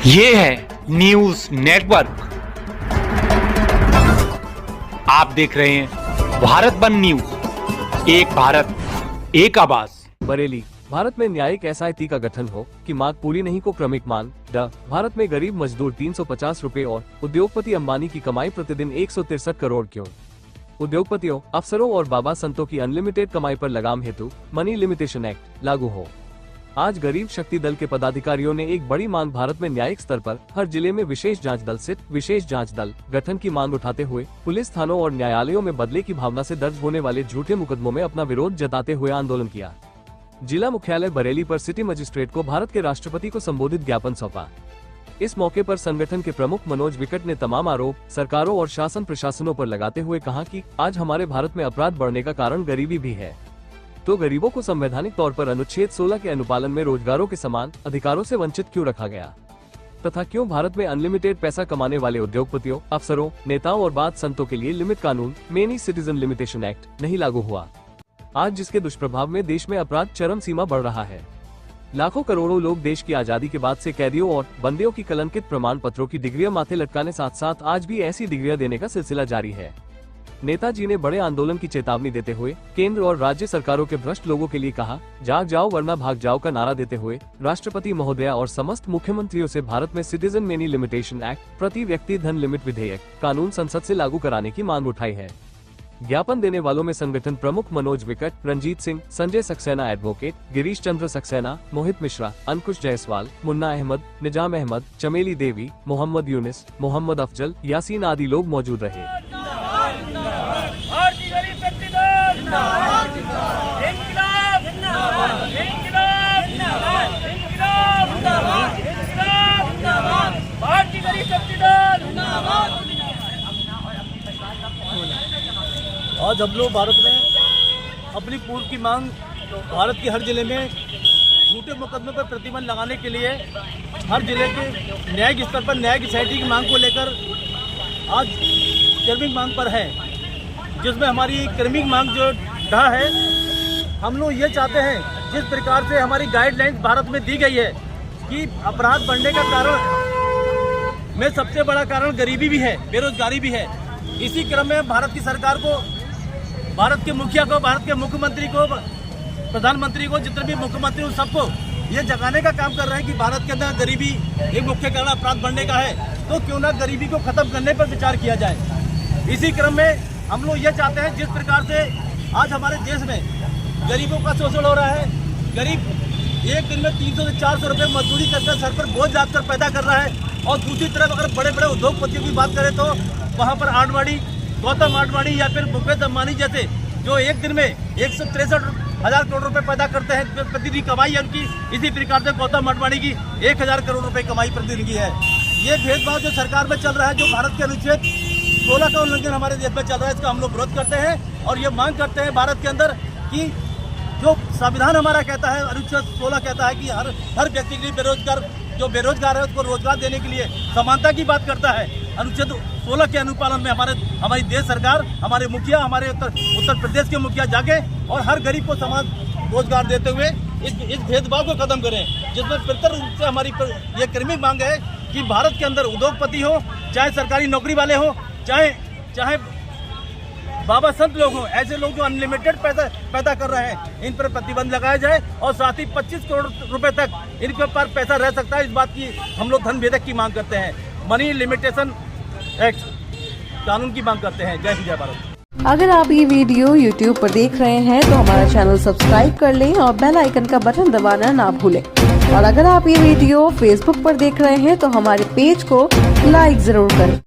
ये है news network. आप देख रहे हैं भारत बंद न्यूज, एक भारत एक आवाज। बरेली, भारत में न्यायिक एसआईटी का गठन हो कि मांग पूरी नहीं को क्रमिक मांग। भारत में गरीब मजदूर 350 रुपए और उद्योगपति अंबानी की कमाई प्रतिदिन 163 करोड़ क्यों? उद्योगपतियों, अफसरों और बाबा संतों की अनलिमिटेड कमाई पर लगाम हेतु मनी लिमिटेशन एक्ट लागू हो। आज गरीब शक्ति दल के पदाधिकारियों ने एक बड़ी मांग भारत में न्यायिक स्तर पर हर जिले में विशेष जांच दल सिट विशेष जांच दल गठन की मांग उठाते हुए पुलिस थानों और न्यायालयों में बदले की भावना से दर्ज होने वाले झूठे मुकदमों में अपना विरोध जताते हुए आंदोलन किया। जिला मुख्यालय बरेली पर सिटी मजिस्ट्रेट को भारत के राष्ट्रपति को संबोधित ज्ञापन सौंपा। इस मौके पर संगठन के प्रमुख मनोज विकट ने तमाम आरोप सरकारों और शासन प्रशासनों पर लगाते हुए कहा कि आज हमारे भारत में अपराध बढ़ने का कारण गरीबी भी है, तो गरीबों को संवैधानिक तौर पर अनुच्छेद 16 के अनुपालन में रोजगारों के समान अधिकारों से वंचित क्यों रखा गया, तथा क्यों भारत में अनलिमिटेड पैसा कमाने वाले उद्योगपतियों, अफसरों, नेताओं और बात संतों के लिए लिमिट कानून मेनी सिटीजन लिमिटेशन एक्ट नहीं लागू हुआ। आज जिसके दुष्प्रभाव में देश में अपराध चरम सीमा बढ़ रहा है। लाखों करोड़ों लोग देश की आजादी के बाद से कैदियों और बंदियों की कलंकित प्रमाण पत्रों की डिग्रियां माथे लटकाने साथ साथ आज भी ऐसी डिग्रियां देने का सिलसिला जारी है। नेताजी ने बड़े आंदोलन की चेतावनी देते हुए केंद्र और राज्य सरकारों के भ्रष्ट लोगों के लिए कहा, जाग जाओ वरना भाग जाओ का नारा देते हुए राष्ट्रपति महोदया और समस्त मुख्यमंत्रियों से भारत में सिटीजन मनी लिमिटेशन एक्ट, प्रति व्यक्ति धन लिमिट विधेयक कानून संसद से लागू कराने की मांग उठाई है। ज्ञापन देने वालों में संगठन प्रमुख मनोज विकट, रंजीत सिंह, संजय सक्सेना एडवोकेट, गिरीश चंद्र सक्सेना, मोहित मिश्रा, अंकुश जायसवाल, मुन्ना अहमद, निजाम अहमद, चमेली देवी, मोहम्मद यूनिस, मोहम्मद अफजल, यासीन आदि लोग मौजूद रहे। भारतीय गरीब शक्ति दल जिंदाबाद, इंकलाब जिंदाबाद, इंकलाब जिंदाबाद, इंकलाब जिंदाबाद, इंकलाब जिंदाबाद, भारतीय गरीब शक्ति दल जिंदाबाद। आज हम लोग भारत में अपनी पूर्व की मांग भारत के हर जिले में झूठे मुकदमे पर प्रतिबंध लगाने के लिए हर जिले के न्यायिक स्तर पर न्यायिक एसआईटी की मांग को लेकर आज क्रमिक मांग पर है, जिसमें हमारी क्रमिक मांग जो है, हम लोग ये चाहते हैं जिस प्रकार से हमारी गाइडलाइंस भारत में दी गई है कि अपराध बढ़ने का कारण में सबसे बड़ा कारण गरीबी भी है, बेरोजगारी भी है। इसी क्रम में भारत की सरकार को, भारत के मुखिया को, भारत के मुख्यमंत्री को, प्रधानमंत्री को, जितने भी मुख्यमंत्री उन सबको ये जगाने का काम कर रहे हैं कि भारत के अंदर गरीबी एक मुख्य कारण अपराध बढ़ने का है, तो क्यों ना गरीबी को खत्म करने पर विचार किया जाए। इसी क्रम में हम लोग ये चाहते हैं जिस प्रकार से आज हमारे देश में गरीबों का शोषण हो रहा है, गरीब एक दिन में 300 से 400 रुपये मजदूरी करके सर पर बोझ लाद कर पैदा कर रहा है, और दूसरी तरफ अगर बड़े बड़े उद्योगपतियों की बात करें तो वहाँ पर आडवाणी, गौतम आडवाणी या फिर मुकेश अंबानी जैसे जो एक दिन में 163,000 करोड़ रुपए पैदा करते हैं, प्रतिदिन कमाई है उनकी, इसी प्रकार से गौतम आडवाणी की 1,000 करोड़ रुपए कमाई प्रतिदिन की है। ये भेदभाव जो सरकार में चल रहा है, जो भारत के अनुच्छेद 16 का उल्लंघन हमारे देश में चल रहा है, इसका हम लोग विरोध करते हैं और ये मांग करते हैं भारत के अंदर कि जो संविधान हमारा कहता है, अनुच्छेद 16 कहता है कि हर व्यक्ति के लिए बेरोजगार है उसको रोजगार देने के लिए समानता की बात करता है। अनुच्छेद 16 के अनुपालन में हमारी देश सरकार, हमारे मुखिया, हमारे उत्तर प्रदेश के मुखिया जागे और हर गरीब को समान रोजगार देते हुए इस भेदभाव को खत्म करें, जिसमें बेहतर रूप से हमारी ये क्रमिक मांग है कि भारत के अंदर उद्योगपति हो, चाहे सरकारी नौकरी वाले हो, चाहे बाबा संत लोग हो, ऐसे लोग जो अनलिमिटेड पैदा कर रहे हैं, इन पर प्रतिबंध लगाया जाए और साथ ही 25 करोड़ रुपए तक इनके ऊपर पैसा रह सकता है। इस बात की हम लोग धन भेदक की मांग करते हैं, मनी लिमिटेशन एक्ट कानून की मांग करते हैं। जय हिंद, जय भारत। अगर आप ये वीडियो YouTube पर देख रहे हैं तो हमारा चैनल सब्सक्राइब कर लें और बेल आइकन का बटन दबाना ना भूलें। और अगर आप ये वीडियो Facebook पर देख रहे हैं तो हमारे पेज को लाइक जरूर करें।